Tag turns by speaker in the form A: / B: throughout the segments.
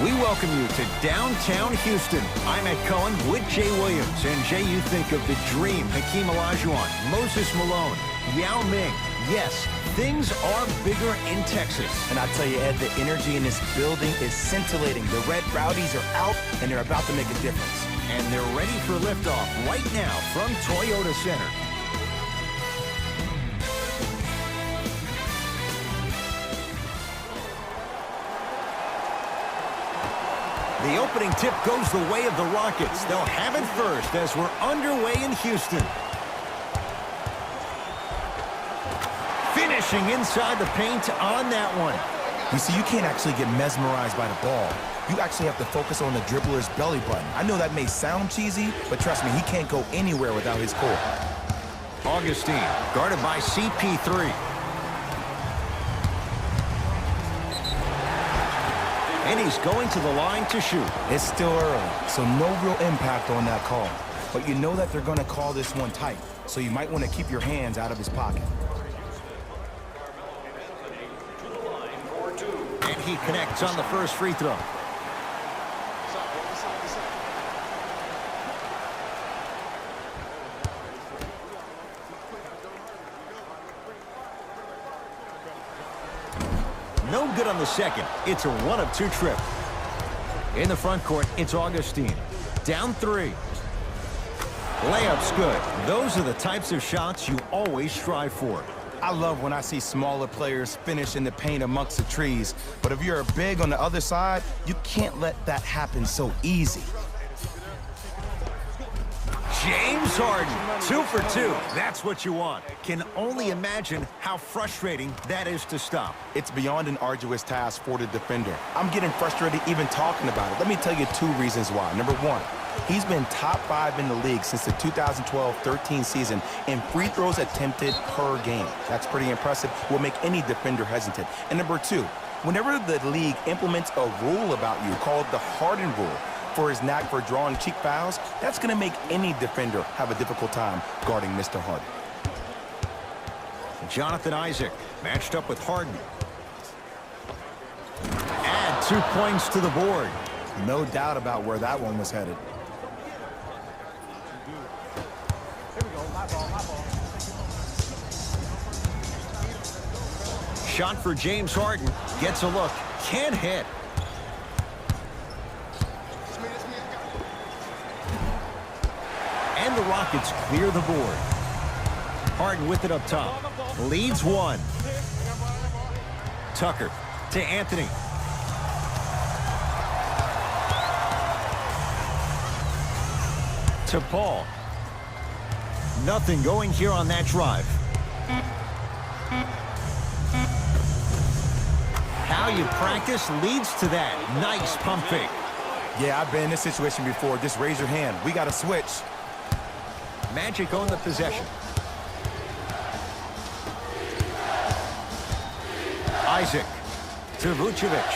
A: We welcome you to downtown Houston. I'm Ed Cohen with Jay Williams. And Jay, you think of the dream, Hakeem Olajuwon, Moses Malone, Yao Ming. Yes, things are bigger in Texas.
B: And I tell you, Ed, the energy in this building is scintillating. The Red Rowdies are out, and they're about to make a difference.
A: And they're ready for liftoff right now from Toyota Center. The opening tip goes the way of the Rockets. They'll have it first as we're underway in Houston. Finishing inside the paint on that one.
B: You see, you can't actually get mesmerized by the ball. You actually have to focus on the dribbler's belly button. I know that may sound cheesy, but trust me, he can't go anywhere without his core.
A: Augustine, guarded by CP3. And he's going to the line to shoot.
B: It's still early, so no real impact on that call. But you know that they're going to call this one tight, so you might want to keep your hands out of his pocket.
A: And he connects on the first free throw. No good on the second. It's a 1-of-2 trip. In the front court, it's Augustine. Down 3. Layup's good. Those are the types of shots you always strive for.
B: I love when I see smaller players finish in the paint amongst the trees. But if you're big on the other side, you can't let that happen so easy.
A: James Harden, 2 for 2. That's what you want. Can only imagine how frustrating that is to stop.
B: It's beyond an arduous task for the defender. I'm getting frustrated even talking about it. Let me tell you 2 reasons why. Number 1, he's been top 5 in the league since the 2012-13 season in free throws attempted per game. That's pretty impressive. Will make any defender hesitant. And number 2, whenever the league implements a rule about you called the Harden rule, for his knack for drawing cheap fouls, that's going to make any defender have a difficult time guarding Mr. Harden.
A: Jonathan Isaac matched up with Harden. Add 2 points to the board.
B: No doubt about where that one was headed.
A: Shot for James Harden. Gets a look. Can't hit. And the Rockets clear the board. Harden with it up top. Leads 1. Tucker to Anthony. To Paul. Nothing going here on that drive. How you practice leads to that. Nice pump fake.
B: Yeah, I've been in this situation before. Just raise your hand. We got to switch.
A: Magic own the possession. Isaac to Vucevic.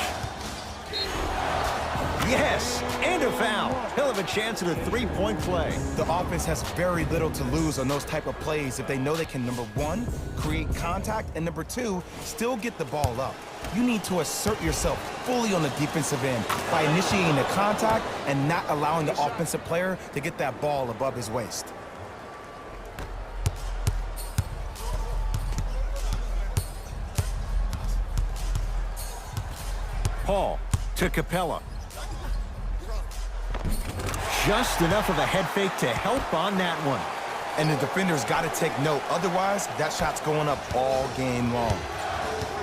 A: Yes, and a foul. He'll have a chance at a 3-point play.
B: The offense has very little to lose on those type of plays if they know they can, number 1, create contact, and number 2, still get the ball up. You need to assert yourself fully on the defensive end by initiating the contact and not allowing the offensive player to get that ball above his waist.
A: Paul to Capella. Just enough of a head fake to help on that one.
B: And the defender's got to take note. Otherwise, that shot's going up all game long.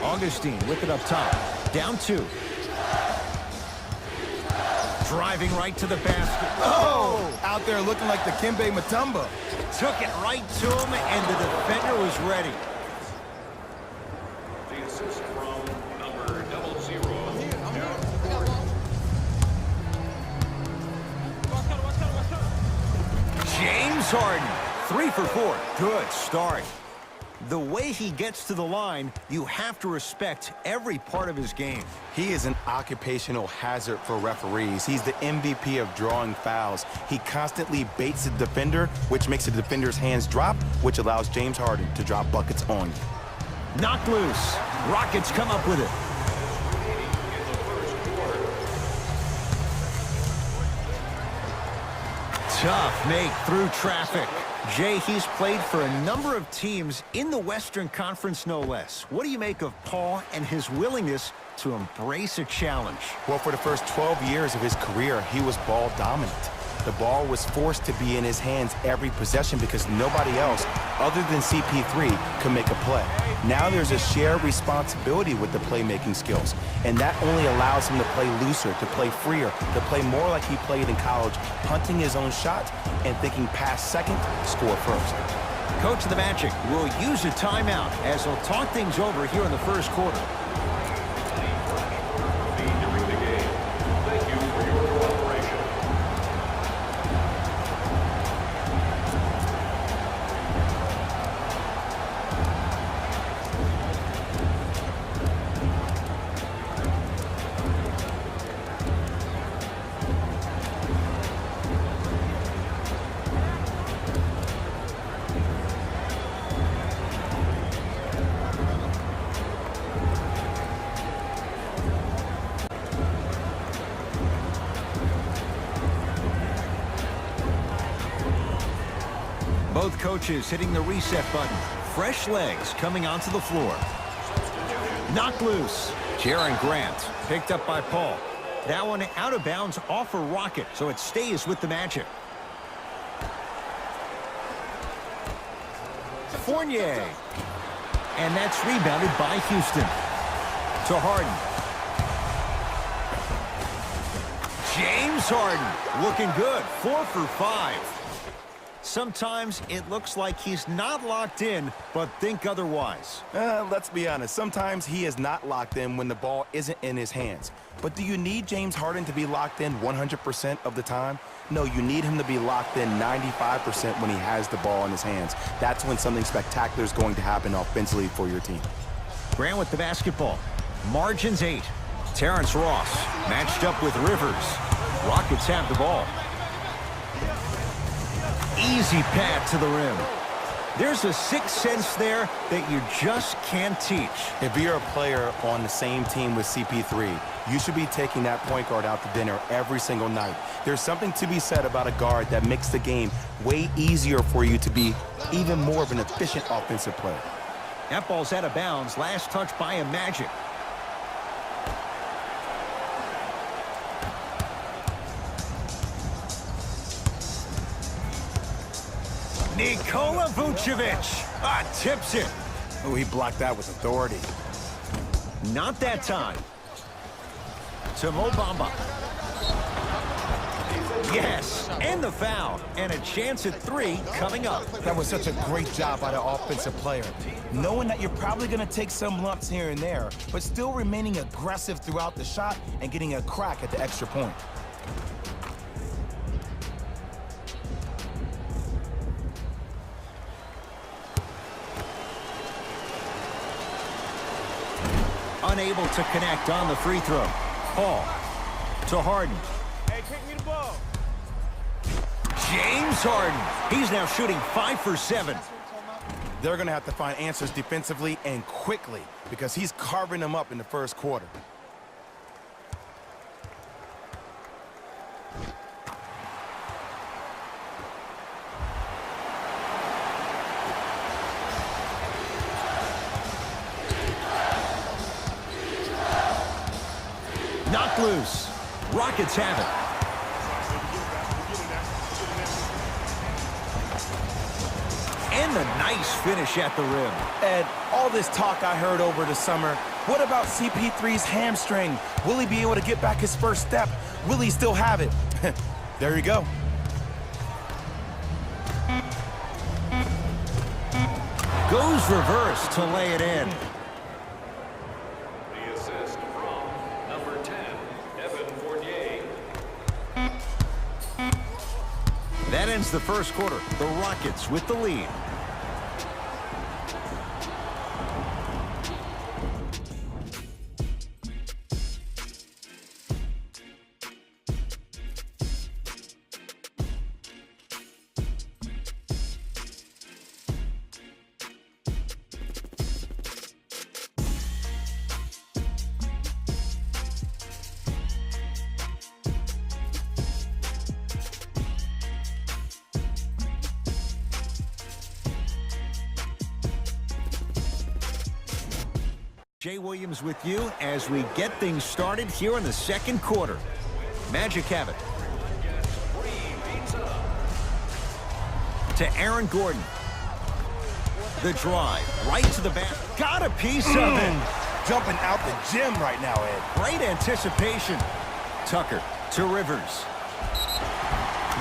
A: Augustine with it up top. Down 2. Driving right to the basket.
B: Oh! Out there looking like the Kimbe Mutombo.
A: Took it right to him, and the defender was ready.
C: The assist from number 00.
A: James Harden, 3 for 4. Good start. The way he gets to the line, you have to respect every part of his game.
B: He is an occupational hazard for referees. He's the MVP of drawing fouls. He constantly baits the defender, which makes the defender's hands drop, which allows James Harden to drop buckets on you.
A: Knocked loose. Rockets come up with it. Tough make through traffic. Jay, he's played for a number of teams in the Western Conference, no less. What do you make of Paul and his willingness to embrace a challenge?
B: Well, for the first 12 years of his career, he was ball dominant. The ball was forced to be in his hands every possession because nobody else, other than CP3, could make a play. Now there's a shared responsibility with the playmaking skills, and that only allows him to play looser, to play freer, to play more like he played in college, punting his own shots and thinking pass second, score first.
A: Coach of the Magic will use a timeout as he'll talk things over here in the first quarter.
C: During the game. Thank you for your cooperation.
A: Both coaches hitting the reset button. Fresh legs coming onto the floor. Knocked loose. Jaren Grant picked up by Paul. That one out of bounds off a rocket, so it stays with the Magic. Fournier. And that's rebounded by Houston. To Harden. James Harden looking good. 4 for 5. Sometimes it looks like he's not locked in, but think otherwise.
B: Let's be honest. Sometimes he is not locked in when the ball isn't in his hands. But do you need James Harden to be locked in 100% of the time? No, you need him to be locked in 95% when he has the ball in his hands. That's when something spectacular is going to happen offensively for your team.
A: Grant with the basketball. Margins 8. Terrence Ross matched up with Rivers. Rockets have the ball. Easy path to the rim. There's a sixth sense there that you just can't teach.
B: If you're a player on the same team with CP3, you should be taking that point guard out to dinner every single night. There's something to be said about a guard that makes the game way easier for you to be even more of an efficient offensive player.
A: That ball's out of bounds. Last touch by a Magic. Nikola Vucevic tips it.
B: Oh, he blocked that with authority.
A: Not that time. To Mo Bamba. Yes, and the foul. And a chance at 3 coming up.
B: That was such a great job by the offensive player. Knowing that you're probably going to take some lumps here and there, but still remaining aggressive throughout the shot and getting a crack at the extra point.
A: Unable to connect on the free throw. Paul to Harden.
D: Hey, kick me the ball.
A: James Harden. He's now shooting 5 for 7.
B: They're going to have to find answers defensively and quickly because he's carving them up in the first quarter.
A: Knocked loose. Rockets have it. And a nice finish at the rim.
B: Ed, all this talk I heard over the summer, what about CP3's hamstring? Will he be able to get back his first step? Will he still have it? There you go.
A: Goes reverse to lay it in.
C: The assist from number 10, Evan Fournier.
A: That ends the first quarter. The Rockets with the lead. Jay Williams with you as we get things started here in the second quarter. Magic have it. To Aaron Gordon. The drive, right to the back. Got a piece of it.
B: Jumping out the gym right now, Ed.
A: Great anticipation. Tucker to Rivers.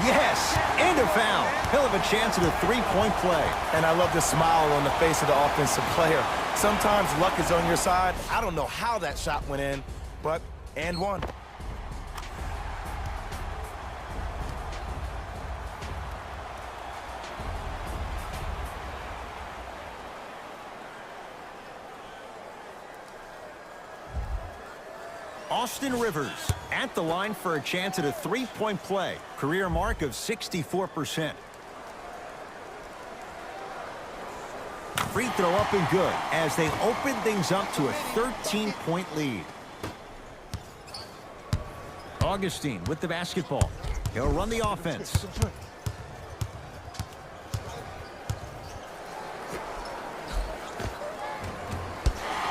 A: Yes, and a foul. He'll have a chance at a three-point play.
B: And I love the smile on the face of the offensive player. Sometimes luck is on your side. I don't know how that shot went in, but and one.
A: Austin Rivers at the line for a chance at a three-point play. Career mark of 64%. Free throw up and good as they open things up to a 13-point lead. Augustine with the basketball. He'll run the offense.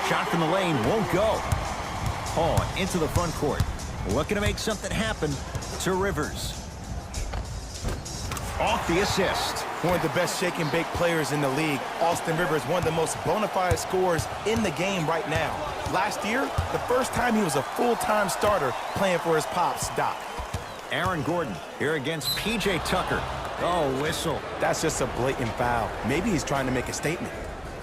A: Shot from the lane won't go. Paul into the front court. Looking to make something happen to Rivers. Off the assist.
B: One of the best shake and bake players in the league. Austin Rivers, one of the most bona fide scorers in the game right now. Last year, the first time he was a full-time starter playing for his pops, Doc.
A: Aaron Gordon here against P.J. Tucker. Oh, whistle.
B: That's just a blatant foul. Maybe he's trying to make a statement.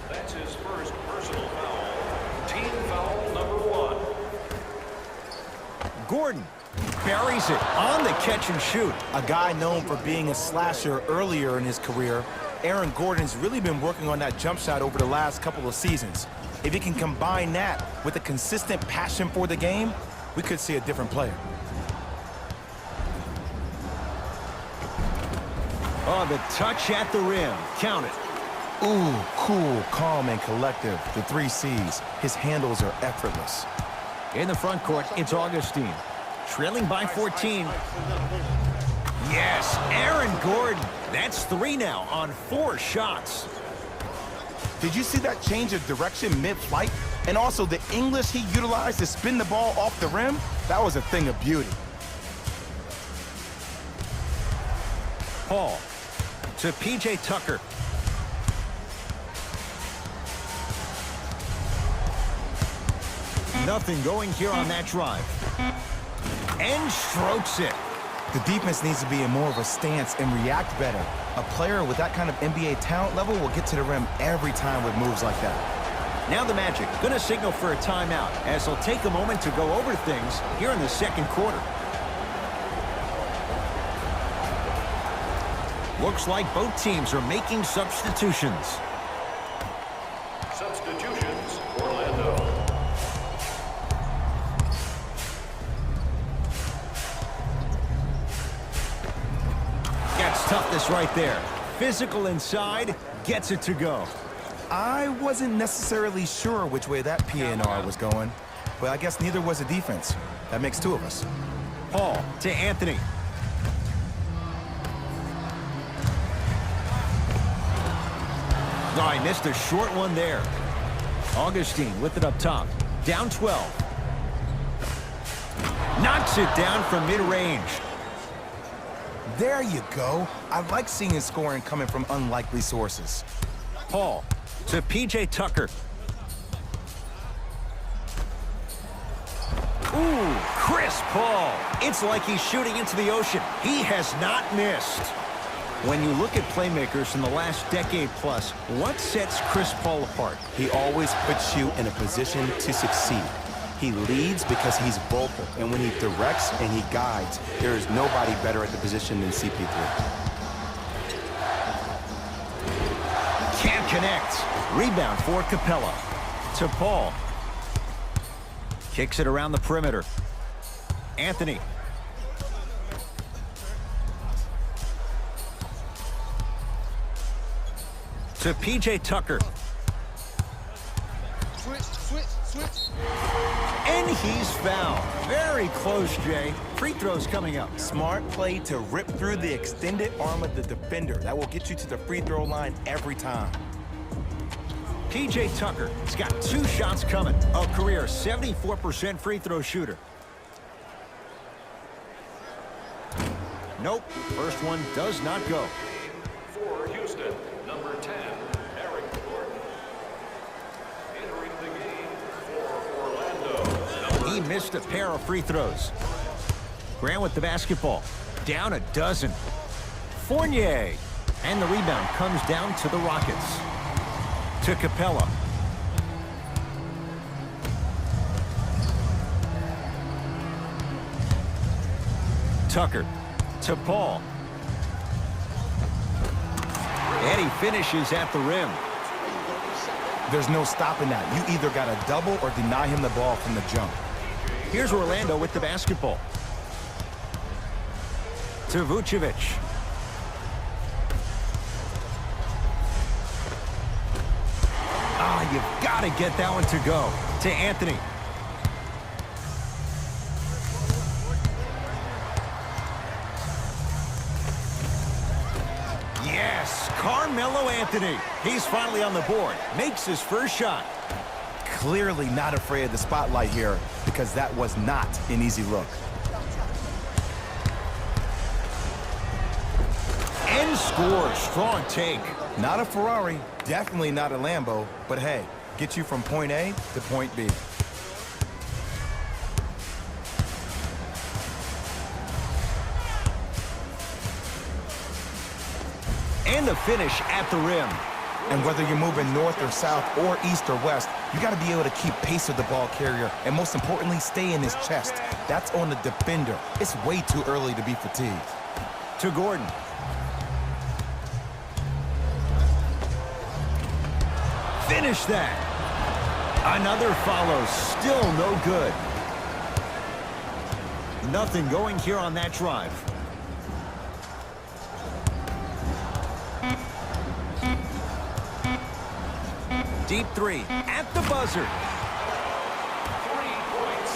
C: That's his first personal foul. Team foul number 1.
A: Gordon buries it on the catch and shoot.
B: A guy known for being a slasher earlier in his career, Aaron Gordon's really been working on that jump shot over the last couple of seasons. If he can combine that with a consistent passion for the game, we could see a different player.
A: Oh, the touch at the rim. Count it.
B: Ooh, cool, calm, and collective. The 3 C's. His handles are effortless.
A: In the front court, it's Augustine. Trailing by 14. Yes, Aaron Gordon. That's 3 now on 4 shots.
B: Did you see that change of direction mid-flight? And also the English he utilized to spin the ball off the rim? That was a thing of beauty.
A: Paul to P.J. Tucker. Nothing going here on that drive. And strokes it.
B: The defense needs to be in more of a stance and react better. A player with that kind of NBA talent level will get to the rim every time with moves like that.
A: Now the Magic going to signal for a timeout as they'll take a moment to go over things here in the second quarter. Looks like both teams are making substitutions.
C: Substitutions, Orlando.
A: That's toughness right there. Physical inside, gets it to go.
B: I wasn't necessarily sure which way that PNR was going, but I guess neither was the defense. That makes 2 of us.
A: Paul to Anthony. Oh, I missed a short one there. Augustine with it up top. Down 12. Knocks it down from mid-range.
B: There you go. I like seeing scoring coming from unlikely sources.
A: Paul to P.J. Tucker. Ooh, Chris Paul. It's like he's shooting into the ocean. He has not missed. When you look at playmakers in the last decade plus, what sets Chris Paul apart?
B: He always puts you in a position to succeed. He leads because he's vocal, and when he directs and he guides, there is nobody better at the position than CP3.
A: Can't connect. Rebound for Capella. To Paul. Kicks it around the perimeter. Anthony. To P.J. Tucker.
D: Switch.
A: And he's fouled. Very close, Jay. Free throws coming up.
B: Smart play to rip through the extended arm of the defender. That will get you to the free throw line every time.
A: P.J. Tucker has got 2 shots coming. A career 74% free throw shooter. Nope, first one does not go.
C: For Houston, number 10, Eric Gordon. Entering the game for Orlando.
A: He missed a pair of free throws. Grant with the basketball. Down a dozen. Fournier. And the rebound comes down to the Rockets. To Capella. Tucker. To Paul. And he finishes at the rim.
B: There's no stopping that. You either got to double or deny him the ball from the jump.
A: Here's Orlando with the basketball. To Vucevic. Ah, you've got to get that one to go. To Anthony. Yes, Carmelo Anthony. He's finally on the board. Makes his first shot.
B: Clearly not afraid of the spotlight here because that was not an easy look.
A: And scores. Strong take.
B: Not a Ferrari, definitely not a Lambo, but hey, get you from point A to point B.
A: And the finish at the rim.
B: And whether you're moving north or south or east or west, you got to be able to keep pace with the ball carrier and most importantly, stay in his chest. That's on the defender. It's way too early to be fatigued.
A: To Gordon. Finish that. Another follow. Still no good. Nothing going here on that drive. Deep 3 at the buzzer.
C: 3 points.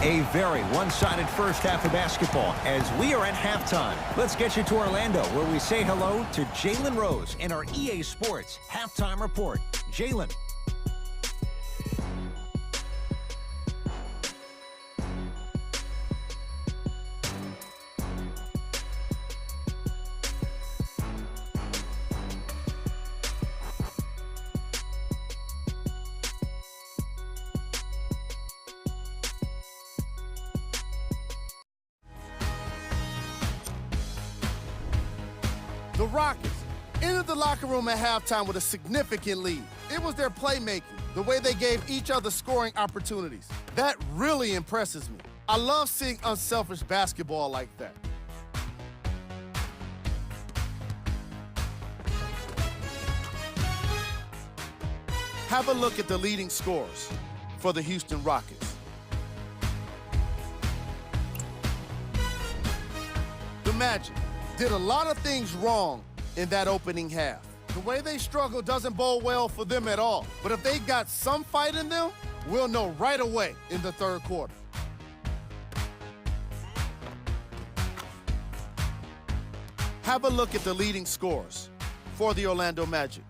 A: A very one-sided first half of basketball as we are at halftime. Let's get you to Orlando where we say hello to Jalen Rose in our EA Sports Halftime Report. Jalen.
D: The Rockets entered the locker room at halftime with a significant lead. It was their playmaking, the way they gave each other scoring opportunities. That really impresses me. I love seeing unselfish basketball like that. Have a look at the leading scorers for the Houston Rockets. The Magic did a lot of things wrong in that opening half. The way they struggle doesn't bode well for them at all. But if they got some fight in them, we'll know right away in the third quarter. Have a look at the leading scorers for the Orlando Magic.